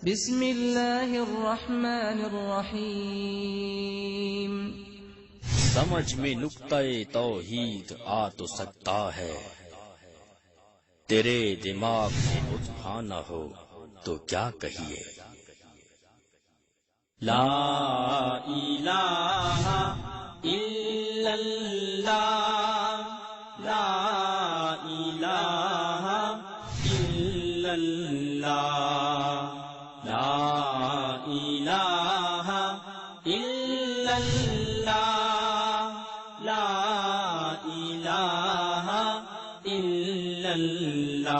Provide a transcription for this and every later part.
بسم اللہ الرحمن الرحیم۔ سمجھ میں نقطۂ توحید آ تو سکتا ہے، تیرے دماغ میں نطفہ نہ ہو تو کیا کہیے۔ لا الہ الا اللہ، لا الہ الا اللہ، لا الہ الا اللہ، لا الہ الا اللہ۔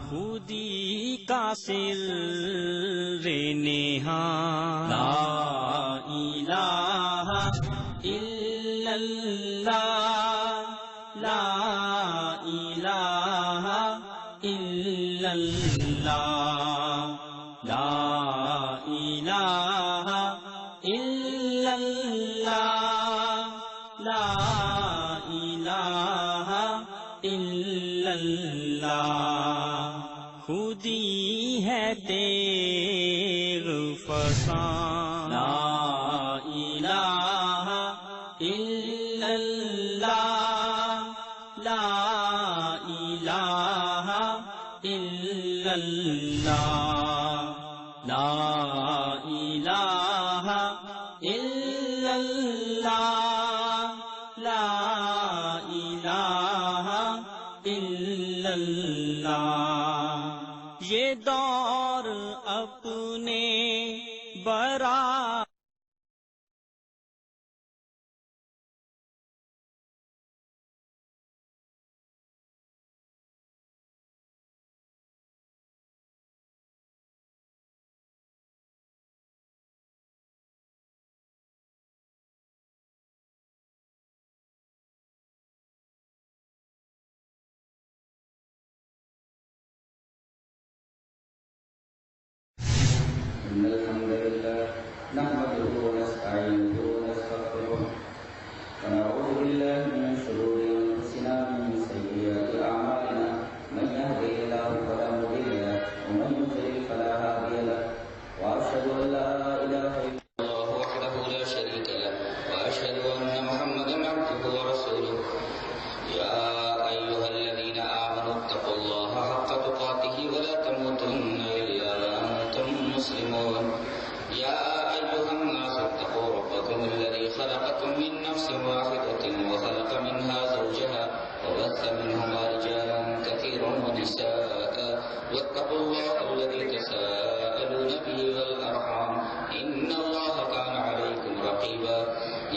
خودی کا سر نہاں، لا الہ الا اللہ، لا الہ الا اللہ، لا الہ الا اللہ، لا الہ الا اللہ۔ خودی ہے تیغ فسان، لا الہ الا اللہ، لا الہ الا اللہ، لا الہ الا اللہ، لا الہ الا اللہ۔ یہ دور اپنے برا إن الحمد لله نحمده ونستعينه ونستغفره ونعوذ بالله من شرور أنفسنا ومن سيئات أعمالنا من يهده الله فلا مضل له ومن يضلل فلا هادي له وأشهد أن لا إله إلا الله وحده لا شريك له وأشهد أن محمدا عبده ورسوله يا أيها الذين آمنوا اتقوا الله حق تقاته ولا تموتن إلا وأنتم مسلمون يا أيها الناس اتقوا ربكم الذي خلقكم من نفس واحدة وخلق منها زوجها وبث منهما رجالا كثيرا ونساء واتقوا الله الذي تساءلون به والأرحام إن الله كان عليكم رقيبا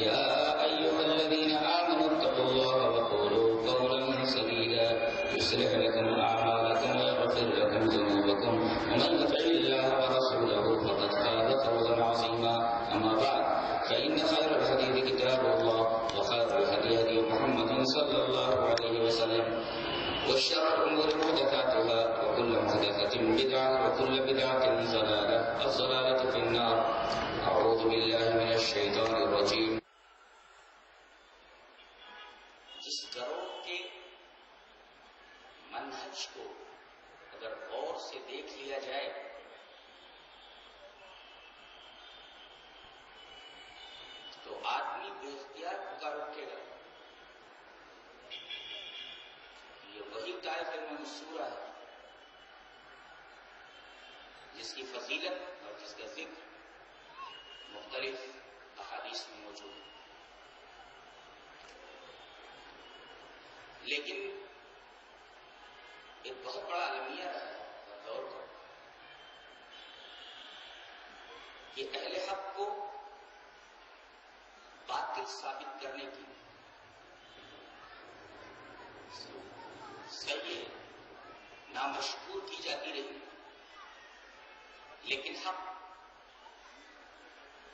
يا أيها الذين آمنوا اتقوا الله وقولوا قولا سديدا يصلح لكم أعمالكم ويغفر لكم ذنوبكم ومن يطع الله ورسوله فقد فاز فوزا عظيما أما بعد فإن خير الحديث كتاب الله وخير الهدي هدي محمد صلى الله عليه وسلم وشر الأمور محدثاتها وكل محدثة بدعة وكل بدعة ضلالة الضلالة في النار أعوذ بالله من الشيطان الرجيم۔ جس گروہ کے منہج کو اگر غور سے دیکھ لیا جائے تو آدمی بے اختیار پکار اٹھے گا، یہ وہی طائفہ منصورہ ہے جس کی فضیلت اور جس کا ذکر مختلف احادیث میں موجود ہے، لیکن ایک بہت بڑا المیہ رہا ہے اور دور کا کہ اہل حق کو باطل ثابت کرنے کی صحیح نامشکور کی جاتی رہی، لیکن حق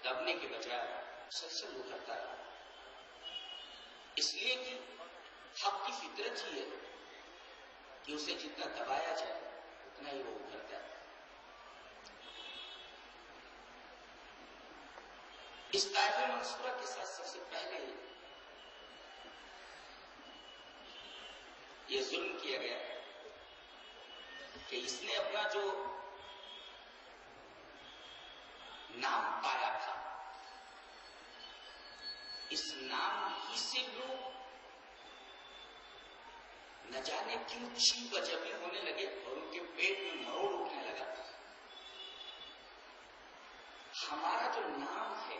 دبنے کے بجائے مسلسل ابھرتا رہا، اس لیے کہ حق کی فطرت ہی ہے کہ اسے جتنا دبایا جائے اتنا ہی وہ ابھرتا ہے۔ اس طائفہ منصورہ کے ساتھ سب سے پہلے یہ ظلم کیا گیا کہ اس نے اپنا جو نام پایا تھا، اس نام ہی سے لوگ نہ جانے کیوں چیب جبی ہونے لگے اور ان کے پیٹ میں مروڑ اٹھنے لگا. ہمارا جو نام ہے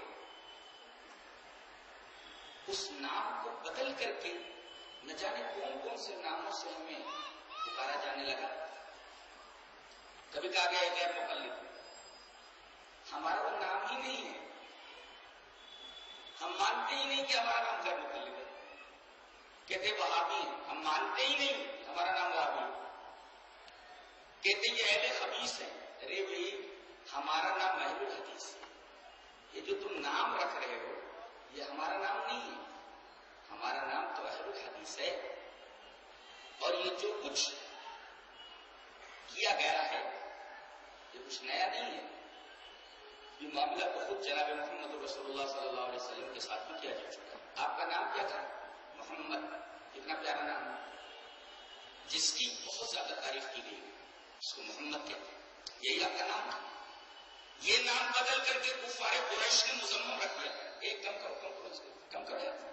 اس نام کو بدل کر کے نہ جانے کون کون سے ناموں سے ہمیں پکارا جانے لگا. کبھی کہا گیا غیر مقلد، ہمارا وہ نام ہی نہیں ہے، ہم مانتے ہی نہیں کہ ہمارا نام غیر مقلد ہے. کہتے وہابی ہیں، ہم مانتے ہی نہیں کہ ہمارا نام وہابی ہے. کہتے یہ اہل خبیث ہیں، ارے بھائی ہمارا نام اہل الحدیث ہے. یہ جو تم نام رکھ رہے ہو یہ ہمارا نام نہیں ہے، ہمارا نام تو اہل الحدیث ہے. اور یہ جو کچھ کیا گیا ہے یہ کچھ نیا نہیں ہے. یہ معاملہ تو خود جناب محمد رسول اللہ صلی اللہ علیہ وسلم کے ساتھ بھی کیا جا چکا ہے. آپ کا نام کیا تھا؟ محمد. کتنا پیارا نام ہے، جس کی بہت زیادہ تعریف کی گئی، اس کو محمد کہتے ہیں. یہی آپ کا نام تھا. یہ نام بدل کر کے کفار قریش نے مذمم رکھ دیا. ایک کم کرو یار.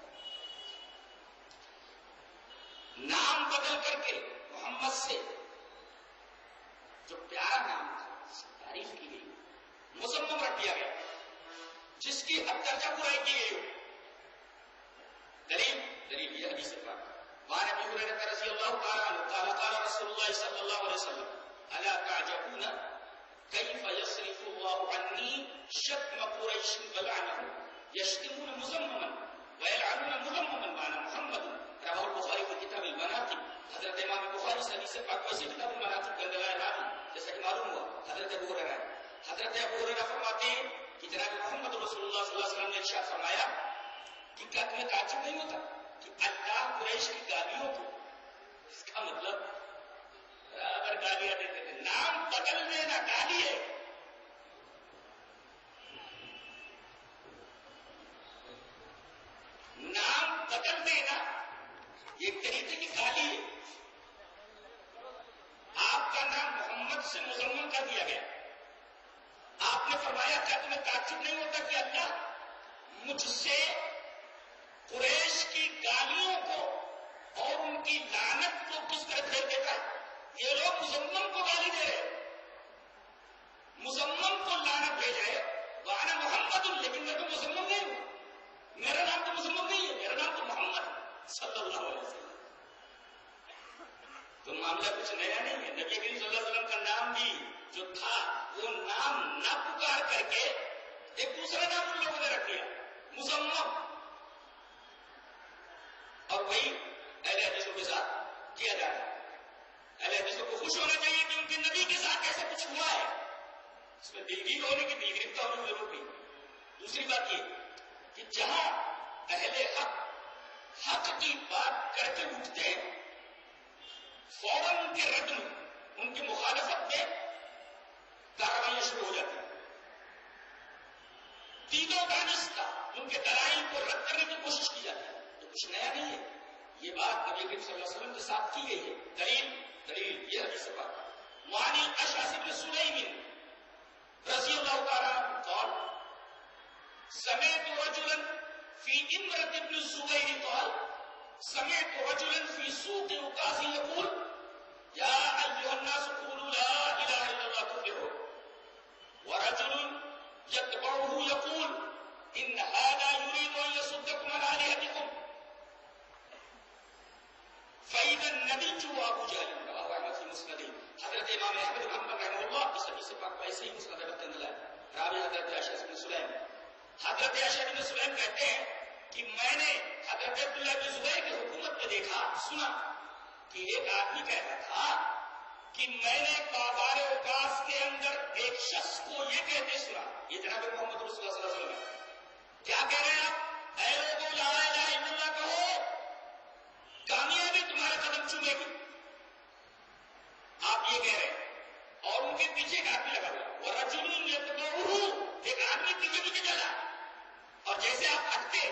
نام بدل کر کے محمد سے جو پیارا نام تھا اس کی تعریف کی گئی، مذمم رکھ دیا گیا، جس کی حد درجہ برائی کی گئی. دلیل یہ حدیث پاک وعن ابی ہریرہ رضی اللہ تعالی عنہ قال قال رسول اللہ صلی اللہ علیہ وسلم الا تعجبون كيف يصرف الله عني شتم قريش ولعنهم يشتمون مذمما ويلعنون مذمما وانا محمد. رواه البخاری في كتاب المناقب. حضرت امام بخاری سے حدیث پاک ویسے کتاب المناقب کے اندر آیا، جیسا کہ معلوم ہوا حضرت ابو ہریرہ ہے. حضرت ابو ہریرہ فرماتے ہیں کہ جناب محمد رسول اللہ صلی اللہ علیہ وسلم نے ارشاد فرمایا کہ کیا تمہیں تعجب نہیں ہوتا کہ اللہ قریش کی گالیوں کو، اس کا مطلب اگر گالیاں دیتے تھے، نام بدل دینا گالی ہے. نام بدل دینا یہ ایک طریقے کی گالی ہے. آپ کا نام محمد سے مذمم کر دیا گیا. آپ نے فرمایا کیا تمہیں تعجب نہیں ہوتا کہ اللہ مجھ سے قریش کی گالیوں کو اور ان کی لعنت کو کس طرح پھیر دیتا ہے. یہ لوگ مذمم کو گالی دے رہے، مذمم کو لعنت بھیج رہے. وانا محمد، لیکن میں تو مذمم نہیں ہوں، میرا نام تو مذمم نہیں ہے، میرا نام تو محمد صلی اللہ علیہ وسلم. تو معاملہ کچھ نیا نہیں ہے. نبی کریم صلی اللہ علیہ وسلم کا نام بھی جو تھا وہ نام نہ پکار کر کے ایک دوسرا نام ان لوگوں نے رکھ دیا، مذمم. اور وہی اہل حدیثوں کے ساتھ کیا جا رہا ہے. اہل حدیثوں کو خوش ہونا چاہیے کہ ان کے نبی کے ساتھ ایسا کچھ ہوا ہے. اس میں دلگیر ہونے کی دلگرفتہ ہونے کی ضرورت نہیں. دوسری بات یہ کہ جہاں اہل حق کی بات کر کے اٹھتے ہیں، فوراً ان کے رد میں، ان کی مخالفت میں کارروائیاں شروع ہو جاتی ہیں. دید و دانستہ ان کے دلائل کو رد کرنے کی کوشش کی جاتی ہے. تو کچھ نیا نہیں ہے. یہ بات نبی کریم صلی اللہ علیہ وسلم کے ساتھ کی گئی ہے. دلیل یہ حدیث پاک وعن اشعث بن سلیم رضی اللہ تعالی عنہ قال سمعت رجلا في امرة ابن الزبير قال سمعت رجلا في سوق عكاظ يقول يا أيها الناس قولوا لا إله إلا الله تفلحوا. ورجل يتبعه يقول إن هذا يريد أن يصدكم عن آلهتكم فإذا النبي وأبو جهل. رواه أحمد في مسنده. حضرت امام احمد بن حنبل رحمہ اللہ اس حدیث پاک ویسے ہی مسند رکھتے ہیں. راوی حضرت اشعث بن سلیم. حضرت اشعث بن سلیم کہتے ہیں کہ میں نے حضرت عبداللہ بن زبیر کی حکومت میں دیکھا، سنا کہ ایک آدمی کہتا تھا کہ میں نے بازار عکاظ کے اندر ایک شخص کو یہ کہتے سنا. یہ جناب محمد رسول اللہ صلی اللہ علیہ وسلم ہے. کیا کہہ رہے ہیں آپ؟ اے لوگوں لا الہ الا اللہ کہو، کامیابی تمہارے قدم چومے گی. آپ یہ کہہ رہے ہیں. اور ان کے پیچھے ایک آدمی لگا ہوا، ورجل یتبعہ، ایک آدمی پیچھے پیچھے چلا. اور جیسے آپ ہٹتے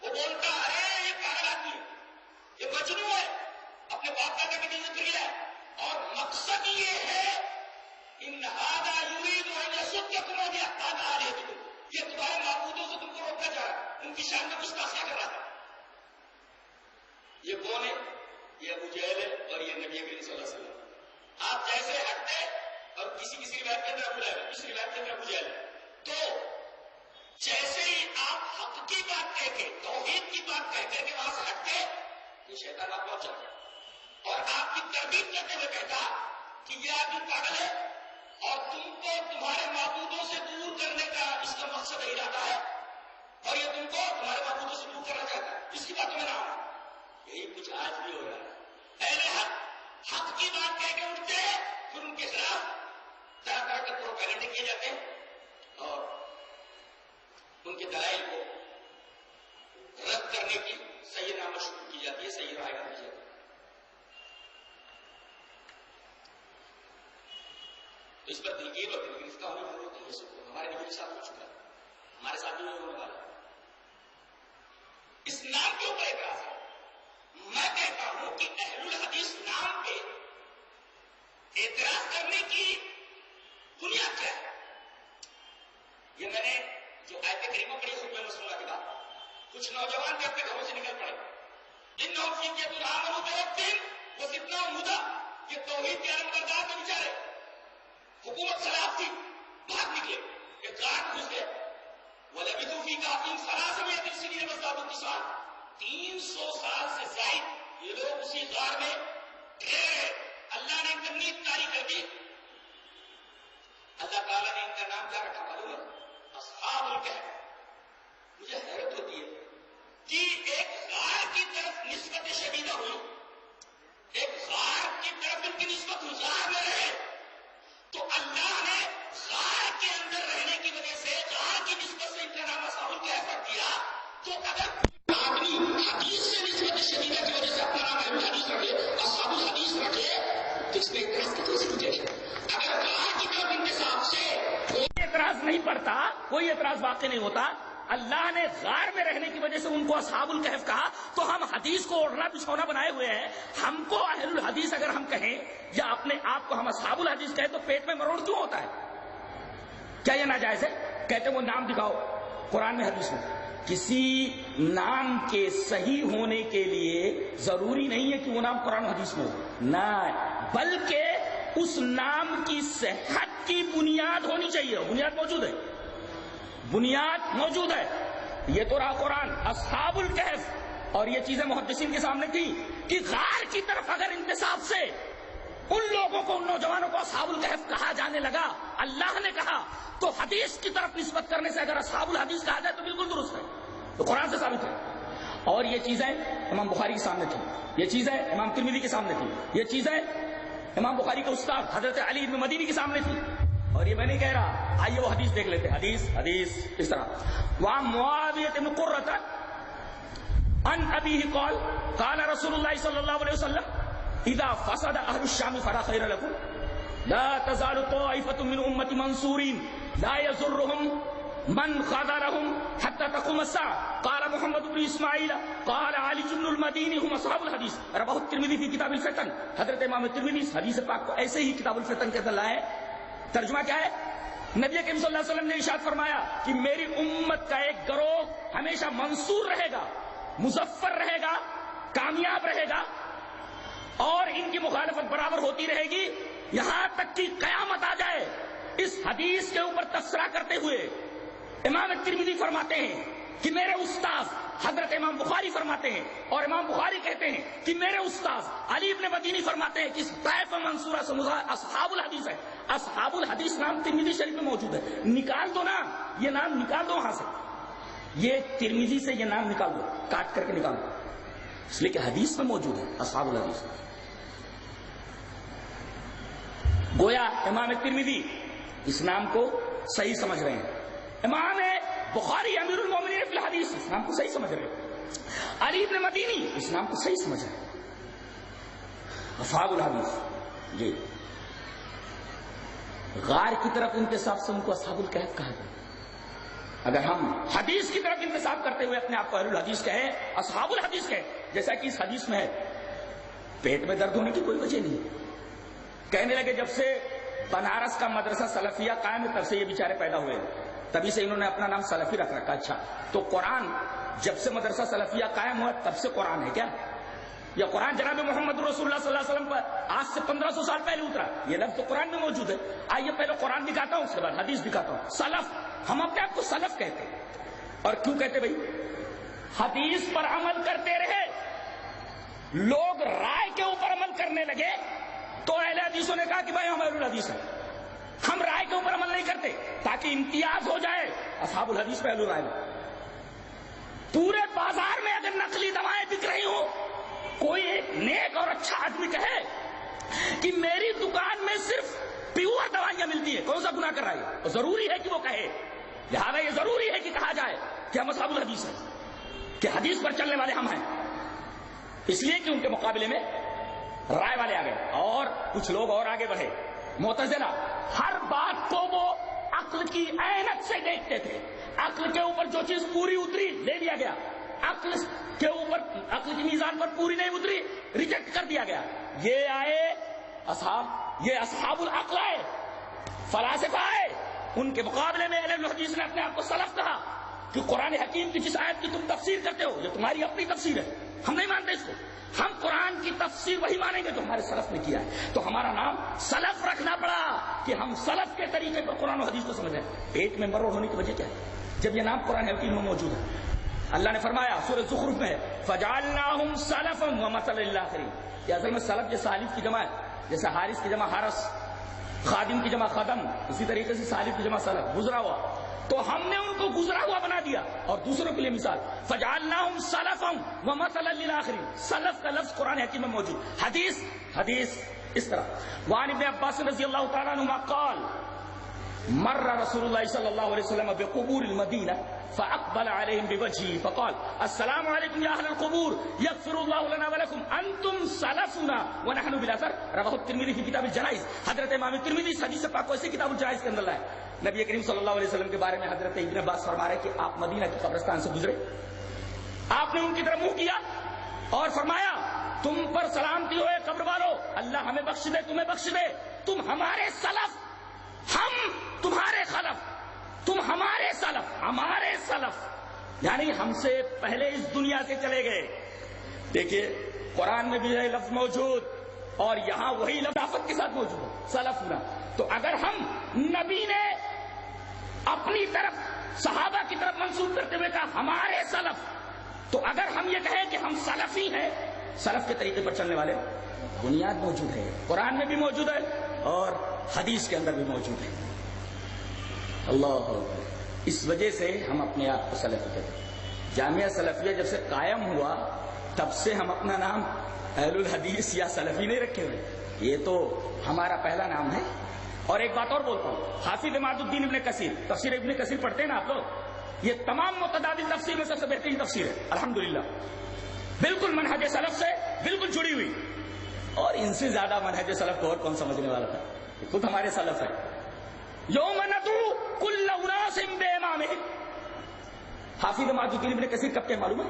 وہ بولتا ارے یہ پاگل آدمی ہے، یہ مجنون ہے، اپنے باپ دادا کی عزت کر گیا ہے. اور مقصد یہ ہے ان ھذا یرید ان یصدکم عن آلہتکم، یہ تمہارے معبودوں سے تم کو روکنا چاہ رہا ہے، ان کی شان میں گستاخیاں کر رہا تھا. یہ کون ہے؟ یہ ابو جہل ہے اور یہ نبی کریم صلی اللہ علیہ وسلم. آپ جیسے ہٹتے اور کسی روایت کے اندر ابو لہب، کسی روایت کے اندر ابو جہل، تو جیسے ہی آپ حق کی بات کہہ کے، توحید کی بات کہہ کر کے وہاں سے ہٹتے، یہ شیطان آپ پہنچ جاتا اور آپ کی تردید کرتے ہوئے کہتا کہ یہ آدمی پاگل ہے اور تم کو تمہارے معبودوں سے دور کرنے کا اس کا مقصد ارادہ ہے اور یہ تم کو تمہارے معبودوں سے دور کرنا چاہتا ہے، اس کی باتوں میں نہ آنا. یہی کچھ آج بھی ہو رہا ہے. اہل حق کی بات کہہ کے اٹھتے ہیں، پھر ان کے خلاف طرح طرح کے پروپیگنڈے کیے جاتے ہیں اور ان کے دلائل کو رد کرنے کی صحیح نامہ شروع کی جاتی ہے، صحیح رائے کی جاتی ہے. تو اس پر دلگیر اور دلگرفتہ ہونے کی ضرورت ہے. یہ سب ہمارے نبی کے ساتھ ہو چکا ہے، ہمارے ساتھ بھی ہونے والا ہے. اس نام کے اوپر اعتراض ہے. میں کہتا ہوں کہ اہل الحدیث نام پہ اعتراض کرنے کی بنیاد کیا ہے؟ یہ میں نے جو آیت کریمہ پڑھی خطبہ مسلمہ کے بعد، کچھ نوجوان بھی اپنے گھروں سے نکل پڑے، انہم فتیۃ آمنوا بربہم وزدناہم ھدی. یہ توحید کے علمبردار تھے بیچارے، حکومت خلاف تھی، بھاگ نکلے، ایک غار گھس گئے. وَلَبِثُوا فِي كَهْفِهِمْ 300 سنین وازدادوا تسعا. 300 سال سے زائد یہ لوگ اسی غار میں ٹھہرے. اللہ نے ان کی نیت طاری کر دی. اللہ تعالیٰ نے ان کا نام کیا رکھا معلوم ہے؟ اصحاب الکہف. مجھے حیرت ہوتی ہے کہ ایک غار کی طرف نسبت شدیدہ ہوئی، ایک غار کی طرف ان کی نسبت ہوئی، غار میں رہے. تو اللہ نے غار کے اندر رہنے کی وجہ سے غار کی نسبت سے ان کا نام اصحاب الکہف رکھ دیا. تو اگر آدمی حدیث سے نسبت شدیدہ کی وجہ سے اپنا نام اہل الحدیث رکھے، اصحاب الحدیث رکھے، تو اس میں اعتراض کی کوئی ضرورت ہے؟ اگر غار کی طرف انتصاب سے کوئی اعتراض نہیں پڑتا، کوئی اعتراض واقع نہیں ہوتا، اللہ نے غار میں رہنے کی وجہ سے ان کو اصحاب الکہف کہا، تو ہم حدیث کو اوڑھنا بچھونا بنائے ہوئے ہیں. ہم کو اہل الحدیث اگر ہم کہیں یا اپنے آپ کو ہم اصحاب الحدیث کہیں تو پیٹ میں مروڑ کیوں ہوتا ہے؟ کیا یہ ناجائز ہے؟ کہتے وہ نام دکھاؤ قرآن میں حدیث میں. کسی نام کے صحیح ہونے کے لیے ضروری نہیں ہے کہ وہ نام قرآن و حدیث میں ہو، نہ، بلکہ اس نام کی صحت کی بنیاد ہونی چاہیے. بنیاد موجود ہے، بنیاد موجود ہے. یہ تو رہا قرآن. اصحاب الکہف، اور یہ چیزیں محدثین کے سامنے تھی کہ غار کی طرف اگر انتصاب سے ان لوگوں کو، ان نوجوانوں کو اصحاب الکہف کہا جانے لگا، اللہ نے کہا، تو حدیث کی طرف نسبت کرنے سے اگر اصحاب الحدیث کہا جائے تو بالکل درست ہے، تو قرآن سے ثابت ہے. اور یہ چیزیں امام بخاری کے سامنے تھی، یہ چیزیں امام ترمذی کے سامنے تھی، یہ چیزیں امام بخاری کے استاد حضرت علی بن مدینی کے سامنے تھی. اور یہ میں نہیں کہہ رہا، آئیے وہ حدیث دیکھ لیتے. حدیث اس طرح. وہاں معاویہ بن قرۃ عن ابیہ قال قال رسول اللہ صلی اللہ علیہ وسلم اذا فسد اہل الشام فلا خیر لكم لا تزال طائفة من امتی منصورین لا يضرهم من خذلهم حتى تقوم الساعة. قال محمد بن اسماعیل قال علی بن المدینی هم اصحاب الحدیث. رواه الترمذی فی کتاب الفتن. حضرت امام ترمذی حدیث پاک کو ایسے ہی کتاب الفتن کے اندر لائے. ترجمہ کیا ہے؟ نبی کریم صلی اللہ علیہ وسلم نے ارشاد فرمایا کہ میری امت کا ایک گروہ ہمیشہ منصور رہے گا، مظفر رہے گا، کامیاب رہے گا، اور ان کی مخالفت برابر ہوتی رہے گی یہاں تک کہ قیامت آ جائے. اس حدیث کے اوپر تبصرہ کرتے ہوئے امام ترمذی فرماتے ہیں کہ میرے استاد حضرت امام بخاری فرماتے ہیں، اور امام بخاری کہتے ہیں کہ میرے استاد علی بن مدینی فرماتے ہیں کہ اس طائفہ منصورہ سے اصحاب الحدیث ہے. اصحاب الحدیث نام ترمذی شریف میں موجود ہے. نکال دو نا، یہ نام نکال دو وہاں سے، یہ ترمذی سے یہ نام نکال دو، کاٹ کر کے نکال دو، اس لیے کہ حدیث میں موجود ہے اصحاب الحدیث. گویا امام ترمذی اس نام کو صحیح سمجھ رہے ہیں، امام بخاری امیر المومنین فی الحدیث اس نام کو صحیح سمجھ رہے ہیں، علی بن مدینی اس نام کو صحیح سمجھ رہے ہیں. اصحاب الحدیث جی غار کی طرف انتصاب سے ان کو اصحاب الکہف کہا گیا. اگر ہم حدیث کی طرف انتصاب کرتے ہوئے اپنے آپ کو اہل الحدیث کہیں، اصحاب الحدیث کہیں، جیسا کہ اس حدیث میں ہے، پیٹ میں درد ہونے کی کوئی وجہ نہیں. کہنے لگے جب سے بنارس کا مدرسہ سلفیہ قائم ہے، تب سے یہ بیچارے پیدا ہوئے ہیں، تبھی سے انہوں نے اپنا نام سلفی رکھ رکھا. اچھا تو قرآن جب سے مدرسہ سلفیہ قائم ہوا تب سے قرآن ہے کیا؟ یا قرآن جناب محمد رسول اللہ صلی اللہ علیہ وسلم پر آج سے 1500 سال پہلے اترا؟ یہ لفظ تو قرآن میں موجود ہے. آئیے پہلے قرآن دکھاتا ہوں، اس کے بعد حدیث دکھاتا ہوں. سلف، ہم اپنے آپ کو سلف کہتے ہیں. اور کیوں کہتے بھائی؟ حدیث پر عمل کرتے رہے، لوگ رائے کے اوپر عمل کرنے لگے تو اہل حدیثوں نے کہا کہ بھائی ہم اہل الحدیث ہیں، ہم رائے کے اوپر عمل نہیں کرتے تاکہ امتیاز ہو جائے اصحاب الحدیث پہ اہل الرائے میں. پورے بازار میں اگر نقلی دوائیں بک رہی ہوں، کوئی ایک نیک اور اچھا آدمی کہے کہ میری دکان میں صرف پیور دوائیاں ملتی ہیں، کون سا گناہ کر رہا ہے؟ تو ضروری ہے کہ وہ کہے. لہذا یہ ضروری ہے کہ کہا جائے کہ ہم اصحاب الحدیث ہیں، کہ حدیث پر چلنے والے ہم ہیں، اس لیے کہ ان کے مقابلے میں رائے والے آ گئے اور کچھ لوگ اور آگے بڑھے. معتزلہ ہر بات کو وہ عقل کی عینت سے دیکھتے تھے، عقل کے اوپر جو چیز پوری اتری لے لیا گیا، عقل کے اوپر عقل کی میزان پر پوری نہیں اتری ریجیکٹ کر دیا گیا. یہ آئے یہ اصحاب العقل آئے، فلاسفہ آئے، ان کے مقابلے میں اہل الحدیث نے اپنے آپ کو سلف کہا کہ قرآن حکیم کی جس آیت کی تم تفسیر کرتے ہو یہ تمہاری اپنی تفسیر ہے، ہم نہیں مانتے اس کو، ہم قرآن کی تفسیر وہی مانیں گے جو ہمارے سلف نے کیا ہے. تو ہمارا نام سلف رکھنا پڑا کہ ہم سلف کے طریقے پر قرآن و حدیث کو سمجھیں. پیٹ میں مرور ہونے کی وجہ کیا ہے جب یہ نام قرآن حکیم میں موجود ہے؟ اللہ نے فرمایا سورہ زخرف میں فجعلناہم سلفا ومثلا للآخرین. یہ اصل میں سلف جیسے سالف کی جمع ہے، جیسے حارث کی جمع حارس، خادم کی جمع خدم، اسی طریقے سے سالف کی جمع سلف، گزرا ہوا. تو ہم نے ان کو گزرا ہوا بنا دیا. اور دوسروں کے لیے مثال فجعلناہم سلفا ومثلا للآخرین. سلف کا لفظ قرآن حکیم میں موجود. حدیث اس طرح وعن ابن عباس رضی اللہ تعالیٰ عنہما قال مر رسول اللہ صلی اللہ علیہ وسلم بقبور المدینہ فاقبل علیہم بوجهه فقال السلام علیکم یا اہل القبور یغفر اللہ لنا ولکم انتم سلفنا ونحن بالاثر. رواہ الترمذی فی کتاب الجنائز. حضرت امام ترمذی حدیث پاک کو ایسے کتاب الجنائز کے اندر لائے. نبی کریم صلی اللہ علیہ وسلم کے بارے میں حضرت ابن عباس فرما رہے کہ آپ مدینہ کے قبرستان سے گزرے، آپ نے ان کی طرف منہ کیا اور فرمایا تم پر سلامتی ہوئے قبر والو، اللہ ہمیں بخش دے تمہیں بخش دے، تم ہمارے سلف، ہم تمہارے خلف، تم ہمارے سلف یعنی ہم سے پہلے اس دنیا سے چلے گئے. دیکھیے قرآن میں بھی یہ لفظ موجود اور یہاں وہی لفظ آفت کے ساتھ موجود ہے، سلف ہونا. تو اگر ہم نبی نے اپنی طرف صحابہ کی طرف منسوب کرتے ہوئے کہا ہمارے سلف، تو اگر ہم یہ کہیں کہ ہم سلفی ہیں، سلف کے طریقے پر چلنے والے، بنیاد موجود ہے، قرآن میں بھی موجود ہے اور حدیث کے اندر بھی موجود ہے. اللہ، اس وجہ سے ہم اپنے آپ کو سلفی کہتے ہیں. جامعہ سلفیہ جب سے قائم ہوا تب سے ہم اپنا نام اہل الحدیث یا سلفی نہیں رکھے ہوئے، یہ تو ہمارا پہلا نام ہے. اور ایک بات اور بولتا ہوں، حافظ اماد الدین ابن کثیر، تفسیر ابن کثیر پڑھتے ہیں نا آپ لوگ، یہ تمام متعدد تفسیر میں سب سے بہترین تفسیر ہے الحمدللہ، بالکل منہج سلف سے بالکل جڑی ہوئی. اور ان سے زیادہ منہج سلف کو اور کون سمجھنے والا تھا؟ یہ خود ہمارے سلف ہے. یوم ندعو کل اناس بامامہم. حافظ اماد الدین ابن کثیر کب کے معلوم ہے؟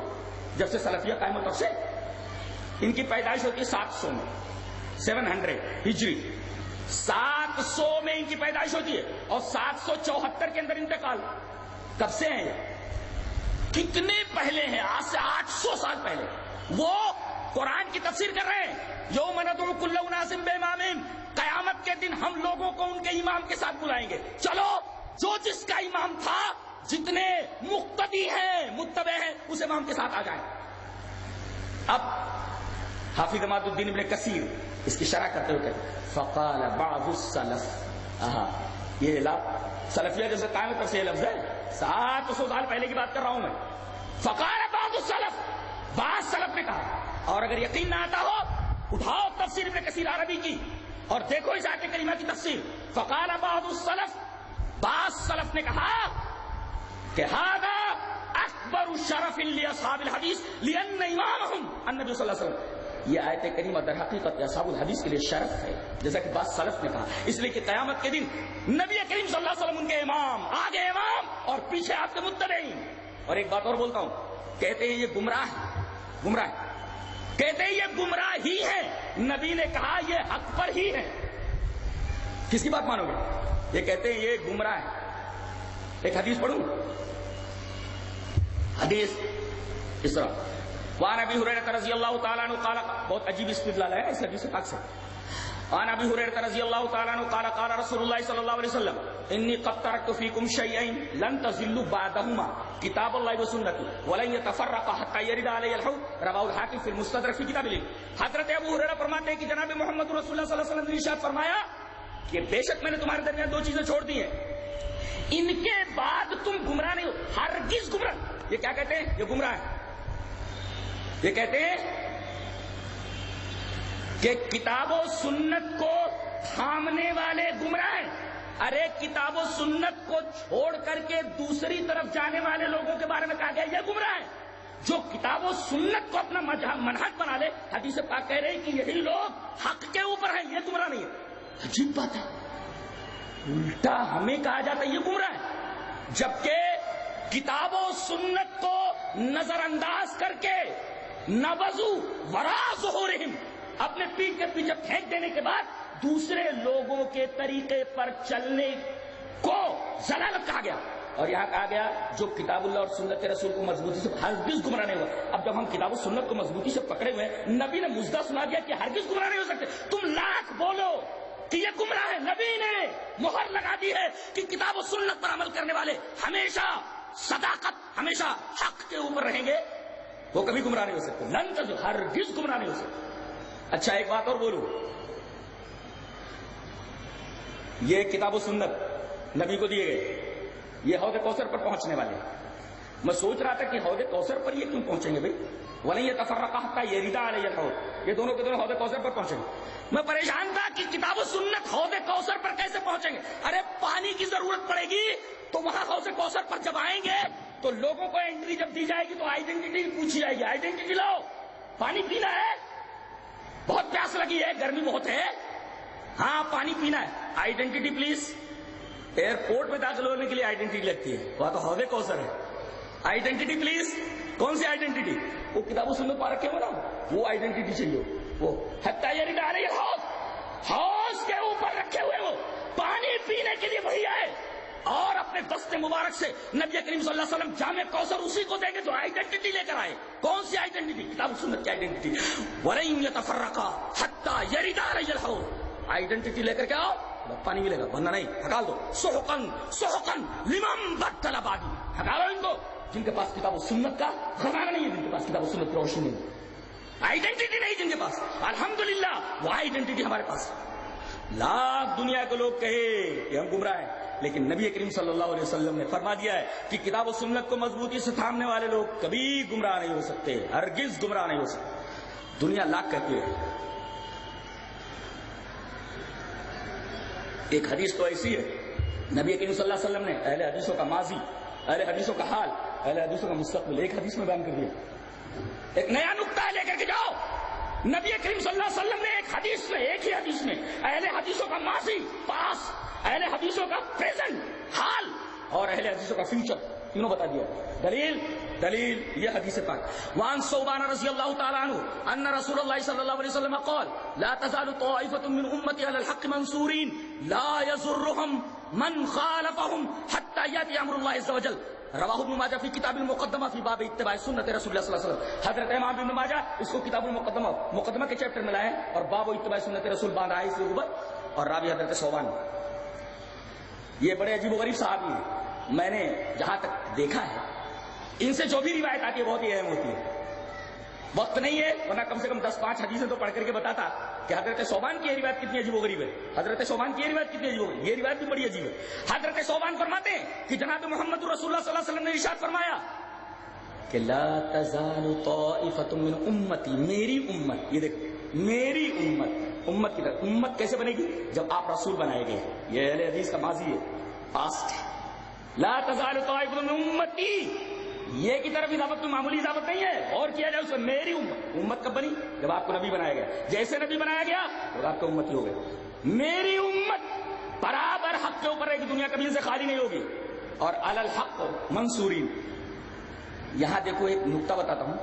جب سے سلفیہ قائم ہو تب سے. ان کی پیدائش ہوتی ہے 700 میں، 700 ہجری، 700 میں ان کی پیدائش ہوتی ہے اور 774 کے اندر انتقال. کب سے ہیں یہ؟ کتنے پہلے ہیں؟ آج سے 800 سال پہلے وہ قرآن کی تفسیر کر رہے ہیں. یوم ندعو کل اناس بامامہم، قیامت کے دن ہم لوگوں کو ان کے امام کے ساتھ بلائیں گے. چلو جو جس کا امام تھا، جتنے مقتدی ہیں متبع ہیں، اس امام کے ساتھ آ جائیں. اب حافظ اماد الدین ابن کثیر اس کی شرح کرتے ہوئے کہتے فقال بعض السلف، یہ لفظ سلفیہ جیسے قائم تب سے یہ لفظ ہے، 700 سال پہلے کی بات کر رہا ہوں میں. فقال بعض السلف، بعض سلف نے کہا. اور اگر یقین نہ آتا ہو اٹھاؤ تفسیر ابن کثیر عربی کی اور دیکھو اس آیت کریمہ کی تفسیر. فقال بعض السلف، بعض سلف نے کہا کہ ھذا اکبر شرف لاصحاب الحدیث لان امامهم النبی صلی اللہ علیہ وسلم. یہ آیت کریمہ در حقیقت اصحاب الحدیث کے لیے شرف ہے، جیسا کہ بعض سلف نے کہا، اس لیے کہ قیامت کے دن نبی کریم صلی اللہ علیہ وسلم ان کے امام، آگے امام اور پیچھے آپ کے متبعین. اور ایک بات اور بولتا ہوں، کہتے ہیں یہ گمراہ کہتے ہیں یہ گمراہ ہی ہے. نبی نے کہا یہ حق پر ہی ہے. کس کی بات مانو گے؟ یہ کہتے ہیں یہ گمراہ ہے. ایک حدیث پڑھوں، حدیث اس طرح وعن ابی ہریرہ رضی اللہ تعالیٰ عنہ قال، بہت عجیب استدلال ہے اس حدیث پاک سے. عن ابی ہریرہ رضی اللہ تعالیٰ عنہ قال قال رسول اللہ صلی اللہ علیہ وسلم انی قد ترکت فیکم شیئین لن تضلوا بعدہما کتاب اللہ و سنتی ولن یتفرقا حتی یرد علی الحوض رواہ الحاکم فی المستدرک فی کتاب العلم. حضرت ابو ہریرہ فرماتے ہیں کہ جناب محمد رسول اللہ صلی اللہ علیہ وسلم نے ارشاد فرمایا کہ بے شک میں نے تمہارے درمیان دو چیزیں چھوڑ دی ہیں، ان کے بعد تم گمراہ نہیں ہو، ہرگز گمراہ. یہ کیا کہتے ہیں؟ یہ گمراہ ہے. یہ کہتے ہیں کہ کتاب و سنت کو تھامنے والے گمراہ ہیں. ارے کتاب و سنت کو چھوڑ کر کے دوسری طرف جانے والے لوگوں کے بارے میں کہا گیا یہ گمراہ ہے. جو کتاب و سنت کو اپنا منہج بنا لے، حدیث پاک کہہ رہے ہیں کہ یہی لوگ حق کے اوپر ہیں، یہ گمراہ نہیں ہے. عجیب بات ہے، الٹا ہمیں کہا جاتا ہے یہ گمراہ ہے، جبکہ کتاب و سنت کو نظر انداز کر کے نبذو وراء ظہورہم، اپنے پیٹھ کے پیچھے پھینک دینے کے بعد دوسرے لوگوں کے طریقے پر چلنے کو ضلالت کہا گیا. اور یہاں کہا گیا جو کتاب اللہ اور سنت رسول کو مضبوطی سے ہرگز گمراہ نہیں ہوا. اب جب ہم کتاب و سنت کو مضبوطی سے پکڑے ہوئے ہیں، نبی نے مژدہ سنا دیا کہ ہرگز گمراہ نہیں ہو سکتے. تم لاکھ بولو کہ یہ گمراہ ہے، نبی نے مہر لگا دی ہے کہ کتاب و سنت پر عمل کرنے والے ہمیشہ صداقت، ہمیشہ حق کے اوپر رہیں گے، وہ کبھی گمراہ نہیں ہو سکتے. لن تجو، ہرگز گمراہ نہیں ہو سکتے. اچھا ایک بات اور بولوں، یہ کتاب و سنت نبی کو دیے گئے، یہ حوض کوثر پر پہنچنے والے ہیں. میں سوچ رہا تھا کہ حوض کوثر پر یہ کیوں پہنچیں گے بھائی؟ وَلَن يَتَفَرَّقَا حَتَّىٰ يَرِدَ عَلَيَّ الْحَوْض، یہ دونوں کے دونوں حوض کوثر پر پہنچیں گے. میں پریشان تھا کہ کتاب و سنت حوض کوثر پر کیسے پہنچیں گے؟ ارے پانی کی ضرورت پڑے گی تو وہاں حوض کوثر پر جب آئیں گے تو لوگوں کو انٹری جب دی جائے گی تو آئیڈینٹی پوچھی جائے گی، آئیڈینٹی لاؤ، پانی پینا ہے، بہت پیاس لگی ہے، گرمی بہت ہے، ہاں پانی پینا ہے، آئیڈینٹی پلیز. ایئرپورٹ میں داخل ہونے کے لیے آئیڈینٹی لگتی ہے، وہاں تو حوض کوثر ہے. Identity please. کون سی آئیڈینٹی؟ وہ کتاب و سنت پا رکھے ہو نا، وہ آئیڈینٹی چاہیے. وہ حتیٰ یرد علی الحوض، حوض کے اوپر رکھے ہوئے وہ پانی پینے کے لیے وہی آئے اور اپنے دست مبارک سے نبی کریم صلی اللہ علیہ وسلم جامع کوثر اسی کو دیں گے جو آئیڈینٹی لے کر آئے. کون سی آئیڈینٹی؟ کتاب و سنت کی آئیڈینٹی. وَلَن يَتَفَرَّقَا حَتَّىٰ يَرِدَ عَلَيَّ الْحَوْض، آئیڈینٹی لے کر کے آؤ، پانی ملے گا، ورنہ نہیں. ہٹا دو. سحقاً سحقاً لمن بدل بعدی، ہٹا دو ان کو جن کے پاس کتاب و سنت کا خزانہ نہیں ہے، جن کے پاس کتاب و سنت کی روشنی نہیں ہے، آئیڈینٹی نہیں جن کے پاس. الحمدللہ وہ آئیڈینٹی ہمارے پاس. لاکھ دنیا کے لوگ کہے کہ ہم گمراہ ہیں، لیکن نبی کریم صلی اللہ علیہ وسلم نے فرما دیا ہے کہ کتاب و سنت کو مضبوطی سے تھامنے والے لوگ کبھی گمراہ نہیں ہو سکتے، ہرگز گمراہ نہیں ہو سکتے. دنیا لاکھ کہتی ہے. ایک حدیث تو ایسی ہے، نبی کریم صلی اللہ علیہ وسلم نے اہل حدیثوں کا ماضی، اہل حدیثوں کا حال، اہل حدیثوں کا مستقبل ایک حدیث میں بیان کر دیا. ایک نیا نقطہ لے کر کے جاؤ. نبی کریم صلی اللہ علیہ وسلم نے ایک حدیث میں، ایک ہی حدیث میں اہل حدیثوں کا ماضی، پاس، اہل حدیثوں کا پریزنٹ، حال، اور اہل حدیثوں کا فیوچر تینوں بتا دیا. دلیل یہ حدیث پاک. وعن ثوبان رضی اللہ تعالی عنہ ان رسول اللہ صلی اللہ علیہ وسلم قال لا تزال طائفة من امتی علی الحق منصورین لا يضرهم من خالفهم حتى یأتی امر اللہ عز وجل. رواہ ابن ماجہ فی کتاب المقدمہ فی باب اتباع سنت رسول اللہ صلی اللہ علیہ وسلم. حضرت امام ابن ماجہ اس کو کتاب مقدمہ کے چیپٹر میں لائے اور باب اتباع سنت رسول باندھا ہے اس کے اوپر، اور راوی حضرت ثوبان. یہ بڑے عجیب و غریب صحابی ہیں. میں نے جہاں تک دیکھا ہے ان سے جو بھی روایت آتی ہے بہت ہی اہم ہوتی ہے. وقت نہیں ہے ورنہ کم سے کم 10-5 حدیثیں تو پڑھ کر کے بتاتا کہ حضرت ثوبان کی یہ روایت کتنی عجیب و غریب ہے. حضرت ثوبان کی یہ روایت کتنی عجیب و غریب، یہ روایت بھی بڑی عجیب ہے. حضرت ثوبان فرماتے ہیں کہ جناب محمد رسول اللہ صلی اللہ علیہ وسلم نے ارشاد فرمایا کہ لا تزال طائفة من امتی، میری امت، یہ دیکھو میری امت، امت کی طرف امت کیسے بنے گی جب آپ رسول بنائے گئے. یہ اہل حدیث کا ماضی ہے، پاسٹ ہے. لا تزال طائفة من امتی، یہ کی طرف اضافت کوئی معمولی اضافت نہیں ہے، اور کیا جائے اس میں میری امت کب بنی؟ جب آپ کو نبی بنایا گیا. جیسے نبی بنایا گیا تو آپ کو امت ہی ہو گئے. میری امت برابر حق کے اوپر ہے کہ دنیا کبھی سے خالی نہیں ہوگی. اور علی الحق منصورین. یہاں دیکھو ایک نقطہ بتاتا ہوں،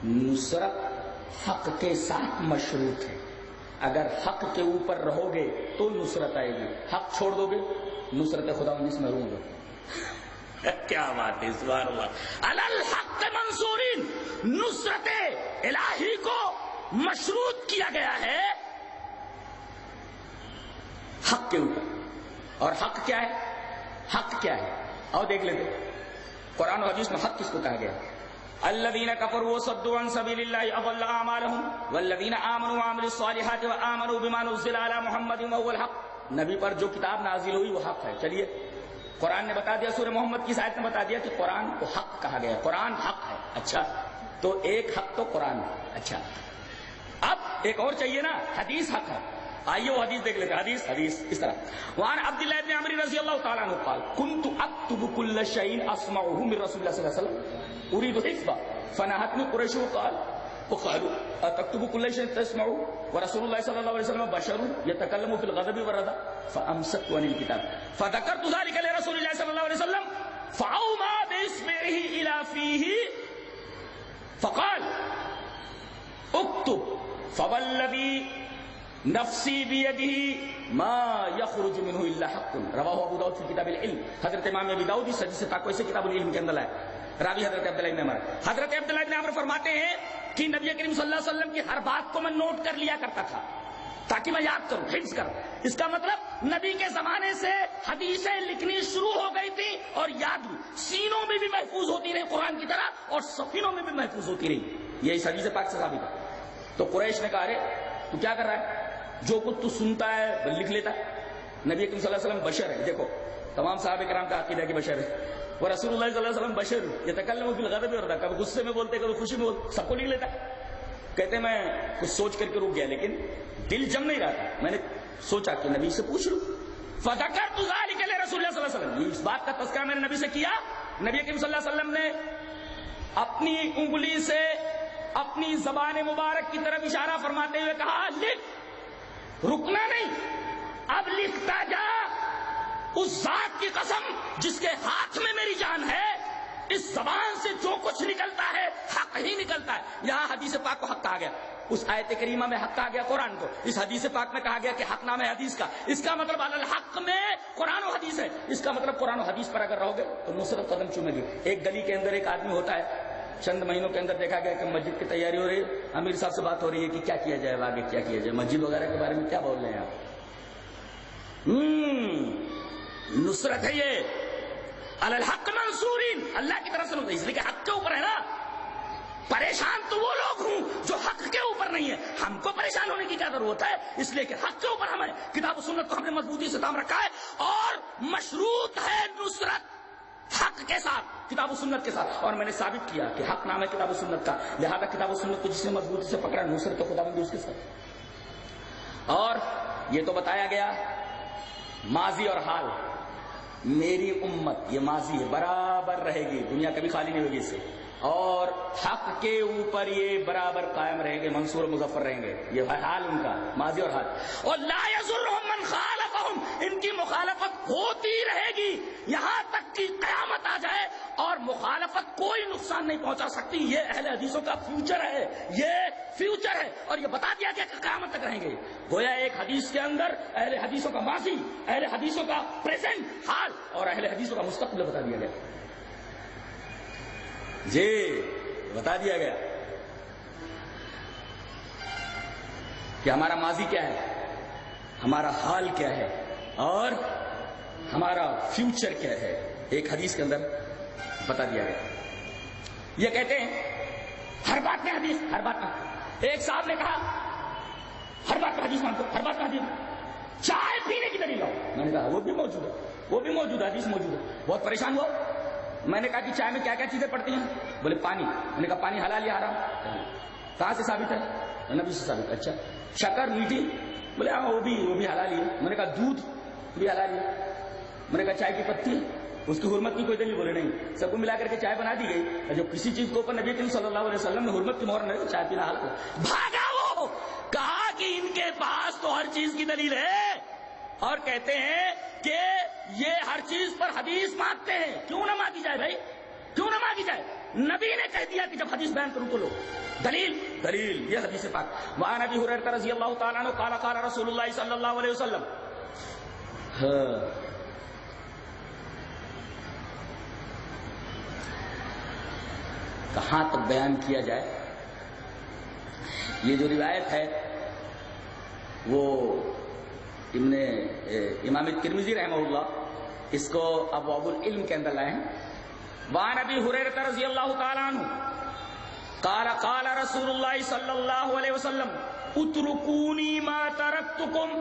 نصرت حق کے ساتھ مشروط ہے. اگر حق کے اوپر رہو گے تو نصرت آئے گی، حق چھوڑ دو گے نصرت خدا سے محروم ہو۔ کیا بات ہے، سبحان اللہ۔ علی الحق منصورین، نصرت الہی کو مشروط کیا گیا ہے حق کے اوپر۔ اور حق کیا ہے؟ حق کیا ہے؟ آؤ دیکھ لیتے قرآن و حدیث میں حق کس کو کہا گیا؟ الذین کفروا وصدوا عن سبیل اللہ اضل اعمالهم والذین آمنوا وعملوا الصالحات وآمنوا بما نزل علی محمد وهو الحق۔ نبی پر جو کتاب نازل ہوئی وہ حق ہے۔ چلیے قرآن نے بتا دیا، سورہ محمد کی آیت نے بتا دیا کہ قرآن کو حق کہا گیا، قرآن حق ہے۔ اچھا تو ایک حق تو قرآن ہے۔ اچھا اب ایک اور چاہیے نا، حدیث حق ہے۔ آئیے وہ حدیث دیکھ لیتے ہیں۔ حدیث اس طرح، وعن عبد الله بن عمرو رضی اللہ تعالیٰ عنہ قال كنت اكتب كل شيء اسمعه من رسول الله صلی اللہ علیہ وسلم اريد حفظه فنهتني قريش وقالوا اتكتب كل شيء تسمعه ورسول الله صلى الله عليه وسلم بشر يتكلم في الغضب والرضا فامسكت عن الكتاب فذكرت ذلك لرسول الله صلى الله عليه وسلم فأومى بإصبعه إلى فيه فقال اكتب فوالذي نفسی بیدہ ما یخرج منہ الا حق، رواہ ابو داؤد فی کتاب العلم۔ حضرت امام ابی داؤد اس حدیث سے پاک سے کتاب العلم کے اندر ہے، راوی حضرت عبداللہ بن عمر۔ حضرت عبداللہ بن عمر فرماتے ہیں کہ نبی کریم صلی اللہ علیہ وسلم کی ہر بات کو میں نوٹ کر لیا کرتا تھا تاکہ میں یاد کروں، حفظ کروں۔ اس کا مطلب نبی کے زمانے سے حدیثیں لکھنی شروع ہو گئی تھی اور یاد بھی، سینوں میں بھی محفوظ ہوتی رہی قرآن کی طرح اور صفینوں میں بھی محفوظ ہوتی رہی۔ یہ اس حدیث پاک سے ثابت ہے۔ تو قریش نے کہا ارے تو کیا کر رہا ہے، جو کچھ تو سنتا ہے لکھ لیتا ہے۔ نبی کریم صلی اللہ علیہ وسلم بشر ہے، دیکھو تمام صحابہ کرام کا عقیدہ کہ بشر ہے، وہ رسول اللہ صلی اللہ علیہ وسلم بشر یتکلم بالغضب والرضا، کبھی غصے میں بولتے کبھی خوشی میں بولتے، سب کو لکھ لیتا ہے۔ کہتے میں کچھ سوچ کر کے رک گیا لیکن دل جم نہیں رہا تھا، میں نے سوچا کہ نبی سے پوچھ لوں۔ فذکرت ذلک لرسول اللہ صلی اللہ علیہ وسلم، اس بات کا تذکرہ میں نے نبی سے کیا۔ نبی کریم صلی اللہ علیہ وسلم نے اپنی انگلی سے اپنی زبان مبارک کی طرف اشارہ فرماتے ہوئے کہا لکھ، رکنا نہیں، اب لکھتا جا، اس ذات کی قسم جس کے ہاتھ میں میری جان ہے، اس زبان سے جو کچھ نکلتا ہے حق ہی نکلتا ہے۔ یہاں حدیث پاک کو حق کہا گیا، اس آیت کریمہ میں حق کہا گیا قرآن کو، اس حدیث پاک میں کہا گیا کہ حق نام ہے حدیث کا۔ اس کا مطلب علی الحق میں قرآن و حدیث ہے، اس کا مطلب قرآن و حدیث پر اگر رہو گے تو نصرت قدم چومے گی۔ ایک گلی کے اندر ایک آدمی ہوتا ہے، چند مہینوں کے اندر دیکھا گیا کہ مسجد کی تیاری ہو رہی ہے، امیر صاحب سے بات ہو رہی ہے کہ کیا کیا جائے، آگے کیا کیا جائے، مسجد وغیرہ کے بارے میں کیا بول رہے ہیں آپ؟ نصرت ہے یہ، علی الحق منصورین، اللہ کی طرف سے نصرت، اس لیے کہ حق کے اوپر ہے نا۔ پریشان تو وہ لوگ ہوں جو حق کے اوپر نہیں ہے، ہم کو پریشان ہونے کی کیا ضرورت ہے، اس لیے کہ حق کے اوپر ہمیں کتاب و سنت کو ہم نے مضبوطی سے تھام رکھا ہے، اور مشروط ہے نصرت حق کے ساتھ، کتاب و سنت کے ساتھ۔ اور میں نے ثابت کیا کہ حق نام ہے کتاب و سنت کا، لہذا کتاب و سنت کو جس نے مضبوطی سے پکڑا نصرت تو خدا بندی اس کے ساتھ۔ اور یہ تو بتایا گیا ماضی اور حال، میری امت یہ ماضی ہے، برابر رہے گی، دنیا کبھی خالی نہیں ہوگی اس سے، اور حق کے اوپر یہ برابر قائم رہیں گے، منصور و مظفر رہیں گے، یہ ہے حال ان کا، ماضی اور حال۔ اور لا یضرهم من خالفهم، ان کی مخالفت ہوتی رہے گی یہاں تک کہ قیامت آ جائے، اور مخالفت کوئی نقصان نہیں پہنچا سکتی۔ یہ اہل حدیثوں کا فیوچر ہے، یہ فیوچر ہے، اور یہ بتا دیا گیا کہ قیامت تک رہیں گے۔ گویا ایک حدیث کے اندر اہل حدیثوں کا ماضی، اہل حدیثوں کا پریزنٹ حال اور اہل حدیثوں کا مستقبل بتا دیا گیا، جی بتا دیا گیا کہ ہمارا ماضی کیا ہے، ہمارا حال کیا ہے، اور ہمارا فیوچر کیا ہے، ایک حدیث کے اندر بتا دیا گیا۔ یہ کہتے ہیں ہر بات میں حدیث، ہر بات میں۔ ایک صاحب نے کہا ہر بات میں حدیث مانتے، ہر بات میں حدیث، چائے پینے کی دلیل لاؤ۔ میں نے کہا وہ بھی موجود ہے، وہ بھی موجود ہے، حدیث موجود ہے۔ بہت پریشان ہوا، میں نے کہا کہ چائے میں کیا کیا چیزیں پڑتی ہیں؟ بولے پانی۔ میں نے کہا پانی حلال یا حرام؟ کہاں سے ثابت ہے؟ نبی سے ثابت۔ اچھا شکر میٹھی؟ بولے ہاں وہ بھی حلال ہی ہے۔ میں نے کہا دودھ بھی حلال ہے۔ میں نے کہا چائے کی پتی اس کی حرمت کی کوئی دلیل؟ بولے نہیں، سب کو ملا کر کے چائے بنا دی گئی، اور جب کسی چیز کے اوپر نبی کریم صلی اللہ علیہ وسلم نے حرمت کی مہر نہیں، چائے پینا حلال ہے۔ بھاگا وہ، کہا کہ ان کے پاس تو ہر چیز کی دلیل ہے، اور کہتے ہیں کہ یہ ہر چیز پر حدیث مانگتے ہیں، کیوں نہ مانگی جائے بھائی؟ کیوں نہ مانگی جائے؟ نبی نے کہہ دیا کہ جب حدیث بیان کروں تو لو. دلیل یہ حدیث پاک. وعن ابی ہریرہ رضی اللہ تعالی عنہ قال قال رسول اللہ صلی اللہ علیہ وسلم. کہاں تک بیان کیا جائے؟ یہ جو روایت ہے وہ امام ترمذی رحمہ اللہ اس کو ابواب العلم کے اندر لائے ہیں. وعن ابی ہریرہ رضی اللہ تعالی عنہ قال قال رسول اللہ صلی اللہ علیہ وسلم اترکونی ما ترکتکم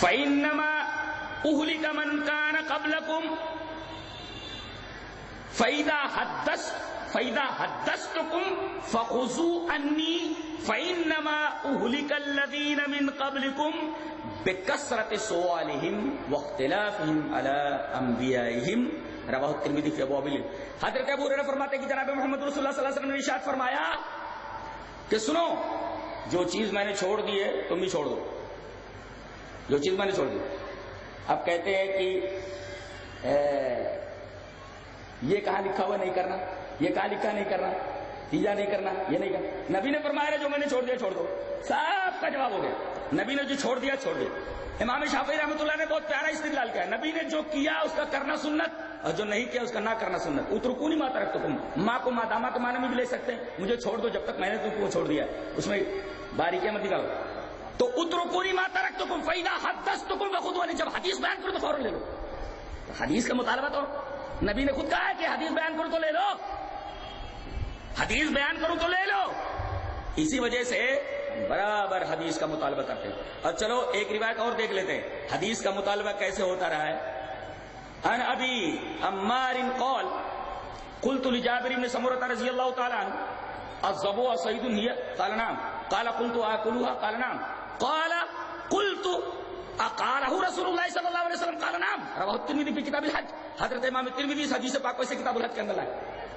فإنما أهلك من كان قبلكم فإذا حدثتكم فخذوا عني فإنما أهلك الذين من قبلكم بكثرة سؤالهم واختلافهم على أنبيائهم. رواہ الترمذی فی ابواب العلم. حضرت ابو ہریرہ فرماتے ہیں کہ جناب محمد رسول اللہ صلی اللہ علیہ وسلم نے ارشاد فرمایا کہ سنو، جو چیز میں نے چھوڑ دی ہے تم بھی چھوڑ دو. جو چیز میں نے چھوڑ دی. اب کہتے ہیں کہ یہ کہاں لکھا ہوا نہیں کرنا، یہ کہاں لکھا نہیں کرنا، تیجا نہیں کرنا، یہ نہیں کرنا. نبی نے فرمایا جو میں نے چھوڑ دیا چھوڑ دو. سب کا جواب ہو گیا. نبی نے جو چھوڑ دیا چھوڑ دیا. امام شافعی رحمۃ اللہ نے بہت پیارا استدلال کیا. نبی نے جو کیا اس کا کرنا سنت اور جو نہیں کیا اس کا نہ کرنا سنت. اترکونی ما ترکتکم، ماں کو مادامہ کے معنی میں بھی لے سکتے ہیں. مجھے چھوڑ دو جب تک میں نے تم کو چھوڑ دیا. اس میں باریکیاں مت نکالو. تو اترکونی ما ترکتکم فإذا حدثتکم فخذوا عنی، جب حدیث بیان کرو تو فوراً لے لو. حدیث کا مطالبہ تو نبی نے خود کہا ہے کہ حدیث بیان کرو تو لے لو، حدیث بیان کرو تو لے لو. اسی وجہ سے برابر حدیث کا مطالبہ کرتے ہیں. اور چلو ایک روایت اور دیکھ لیتے ہیں حدیث کا مطالبہ کیسے ہوتا رہا ہے. عن ابی عمار قال قلت لجابر بن سمرة رضی اللہ تعالی عنہ الضبو صید هي قال نعم قال قلت آكلها قال نعم قال قلت اقاله رسول اللہ صلی اللہ علیہ وسلم قال نعم. رواہ الترمذی فی کتاب الحج. حضرت امام ترمذی اس حدیث پاک کو اسے کتاب الحج کے اندر لائے.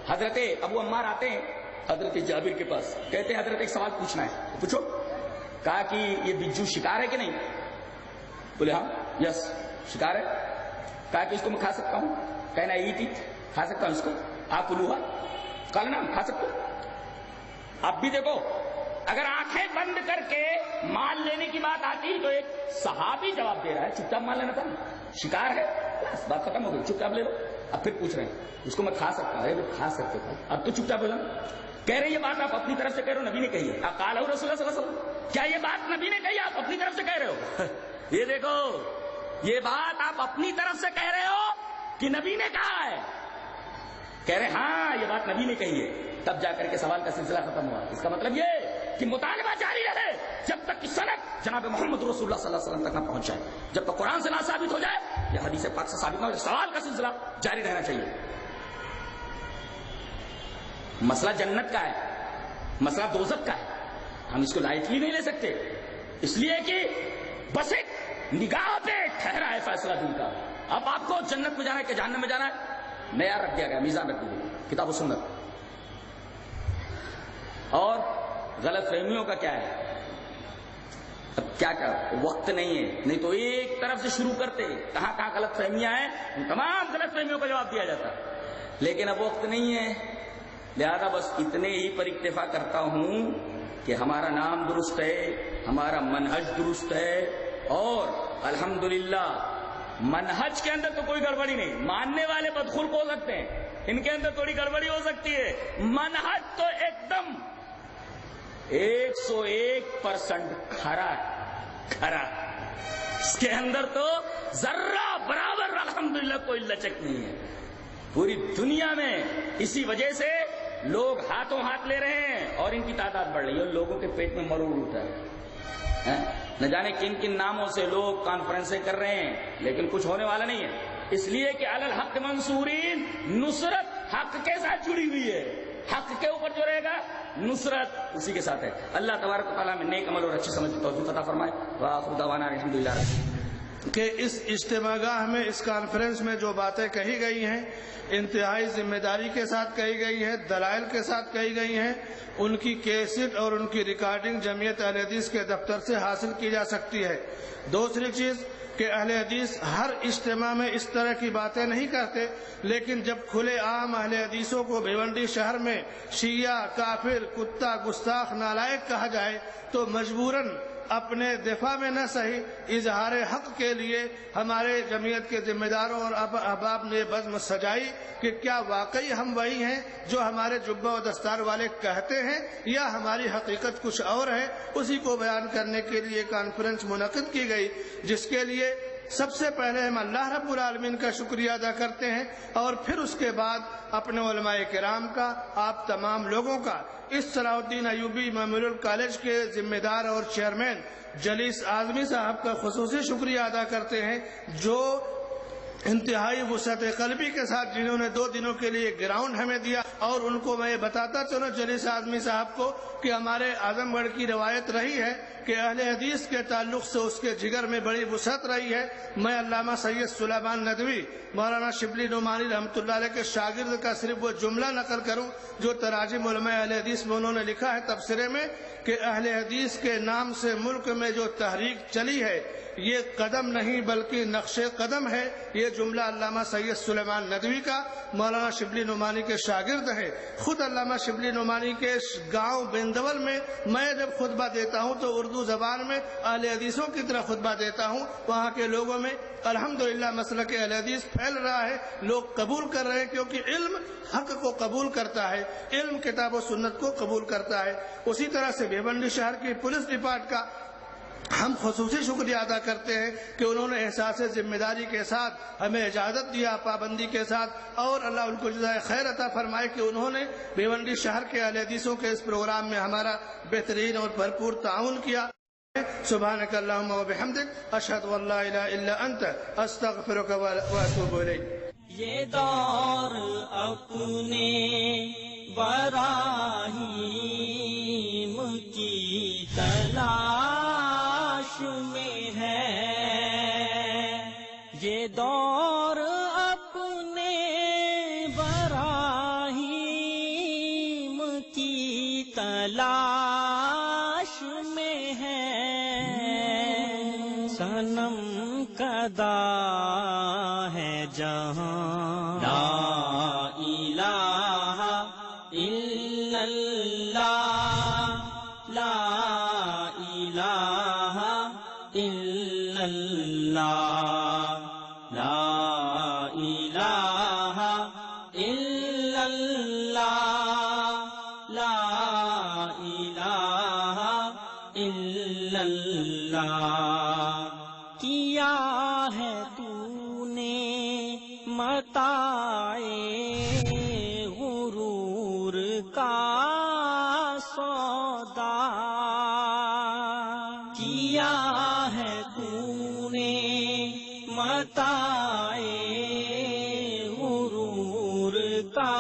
حضرت ابو عمار آتے ہیں حضرت جابر کے پاس، کہتے ہیں حضرت ایک سوال پوچھنا ہے. پوچھو. کہا کہ یہ بجو شکار ہے کہ نہیں؟ بولے ہاں یس شکار ہے. کہا کہ اس کو میں کھا سکتا ہوں؟ کہنا ایٹ اٹ، کھا سکتا ہوں اس کو. آپ لوہا کال نام کھا سکتے ہو. اب بھی دیکھو اگر آنکھیں بند کر کے مال لینے کی بات آتی تو ایک صحابی جواب دے رہا ہے چپ چاپ مال لینا تھا، شکار ہے، بس بات ختم ہو گئی، چپ چاپ لے لو. اب پھر پوچھ رہے ہیں اس کو میں کھا سکتا ہوں؟ کھا سکتے تھے. اب تو چپ چاپ لے لو. کہہ رہے یہ بات آپ اپنی طرف سے کہہ رہے ہو، نبی نے کہی ہے. قال رسول اللہ صلی اللہ علیہ وسلم، کیا یہ بات نبی نے کہی آپ اپنی طرف سے کہہ رہے ہو؟ یہ دیکھو یہ بات آپ اپنی طرف سے کہہ رہے ہو کہ نبی نے کہا ہے؟ کہہ رہے ہاں یہ بات نبی نے کہی ہے. تب جا کر کے سوال کا سلسلہ ختم ہوا. اس کا مطلب یہ کہ مطالبہ جاری رہے جب تک کہ سند جناب محمد رسول اللہ صلی اللہ علیہ وسلم تک نہ پہنچ جائے. جب تک قرآن سے نہ ثابت ہو جائے یا حدیث پاک سے ثابت نہ ہو جائے سوال کا سلسلہ جاری رہنا چاہیے. مسئلہ جنت کا ہے، مسئلہ دوزخ کا ہے. ہم اس کو لائٹلی نہیں لے سکتے، اس لیے کہ بس ایک نگاہ پہ ٹھہرا ہے فیصلہ دن کا. اب آپ کو جنت میں جانا ہے کہ جہنم میں جانا ہے معیار رکھ دیا گیا، میزان رکھ دیا گیا کتاب و سنت. اور غلط فہمیوں کا کیا ہے؟ اب کیا وقت نہیں ہے، نہیں تو ایک طرف سے شروع کرتے کہاں کہاں غلط فہمیاں ہیں ان تمام غلط فہمیوں کا جواب دیا جاتا. لیکن اب وقت نہیں ہے، لہذا بس اتنے ہی پر اکتفا کرتا ہوں کہ ہمارا نام درست ہے، ہمارا منہج درست ہے، اور الحمدللہ منہج کے اندر تو کوئی گڑبڑی نہیں. ماننے والے بدخلق ہو سکتے ہیں، ان کے اندر تھوڑی گڑبڑی ہو سکتی ہے. منہج تو ایک دم 101% کھرا. اس کے اندر تو ذرہ برابر الحمدللہ کوئی لچک نہیں ہے. پوری دنیا میں اسی وجہ سے لوگ ہاتھوں ہاتھ لے رہے ہیں اور ان کی تعداد بڑھ رہی ہے اور لوگوں کے پیٹ میں مروڑ اٹھا ہے. نہ جانے کن کن ناموں سے لوگ کانفرنسیں کر رہے ہیں لیکن کچھ ہونے والا نہیں ہے. اس لیے کہ علی الحق منصورین، نصرت حق کے ساتھ جڑی ہوئی ہے. حق کے اوپر جو رہے گا نصرت اسی کے ساتھ ہے. اللہ تبارک و تعالیٰ میں نیک عمل اور اچھی سمجھ کی توفیق عطا فرمائے. وآخر دعوانا الحمدللہ. کہ اس اجتماعگاہ میں، اس کانفرنس میں جو باتیں کہی گئی ہیں انتہائی ذمہ داری کے ساتھ کہی گئی ہیں، دلائل کے ساتھ کہی گئی ہیں، ان کی کیسٹ اور ان کی ریکارڈنگ جمعیت اہل حدیث کے دفتر سے حاصل کی جا سکتی ہے۔ دوسری چیز کہ اہل حدیث ہر اجتماع میں اس طرح کی باتیں نہیں کرتے، لیکن جب کھلے عام اہل حدیثوں کو بھیونڈی شہر میں شیعہ، کافر، کتا، گستاخ، نالائق کہا جائے تو مجبوراً اپنے دفاع میں نہ صحیح اظہار حق کے لیے ہمارے جمعیت کے ذمہ داروں اور احباب نے بزم سجائی کہ کیا واقعی ہم وہی ہیں جو ہمارے جبہ و دستار والے کہتے ہیں یا ہماری حقیقت کچھ اور ہے۔ اسی کو بیان کرنے کے لیے کانفرنس منعقد کی گئی، جس کے لیے سب سے پہلے ہم اللہ رب العالمین کا شکریہ ادا کرتے ہیں اور پھر اس کے بعد اپنے علماء کرام کا، آپ تمام لوگوں کا، اس صلاح الدین ایوبی میموریل کالج کے ذمہ دار اور چیئرمین جلیس اعظمی صاحب کا خصوصی شکریہ ادا کرتے ہیں، جو انتہائی وسعت قلبی کے ساتھ جنہوں نے 2 دنوں کے لیے گراؤنڈ ہمیں دیا۔ اور ان کو میں بتاتا چلوں جلیس اعظمی صاحب کو کہ ہمارے اعظم گڑھ کی روایت رہی ہے کہ اہل حدیث کے تعلق سے اس کے جگر میں بڑی وسعت رہی ہے۔ میں علامہ سید سلیمان ندوی، مولانا شبلی نعمانی رحمۃ اللہ علیہ کے شاگرد کا صرف وہ جملہ نقل کروں جو تراجم علماء اہل حدیث میں انہوں نے لکھا ہے تبصرے میں کہ اہل حدیث کے نام سے ملک میں جو تحریک چلی ہے یہ قدم نہیں بلکہ نقش قدم ہے۔ یہ جملہ علامہ سید سلیمان ندوی کا مولانا شبلی نعمانی کے شاگرد ہے۔ خود علامہ شبلی نعمانی کے گاؤں بندول میں جب خطبہ دیتا ہوں تو اردو زبان میں اہل حدیثوں کی طرح خطبہ دیتا ہوں، وہاں کے لوگوں میں الحمدللہ مسلک اہل حدیث پھیل رہا ہے، لوگ قبول کر رہے ہیں کیونکہ علم حق کو قبول کرتا ہے، علم کتاب و سنت کو قبول کرتا ہے۔ اسی طرح سے بھیونڈی شہر کی پولیس ڈپارٹ کا ہم خصوصی شکریہ ادا کرتے ہیں کہ انہوں نے احساس ذمہ داری کے ساتھ ہمیں اجازت دیا، پابندی کے ساتھ، اور اللہ ان کو جزائے خیر عطا فرمائے کہ انہوں نے بھیونڈی شہر کے اہل حدیثوں کے اس پروگرام میں ہمارا بہترین اور بھرپور تعاون کیا۔ سبحانک اللہم و بحمدک، اشہد ان لا الہ الا انت، استغفرک و اتوب الیک۔ یہ دور اپنے براہیم کی تلاش میں ہے، یہ دور اپنے براہیم کی تلاش میں ہے، صنم کدا ہے جہاں لا الہ الا اللہ، لا الہ الا اللہ، لا الہ الا اللہ، لا الہ الا اللہ۔ کیا ہے تو نے متاع غرور کا سودا، کیا ہے تو نے متاع غرور کا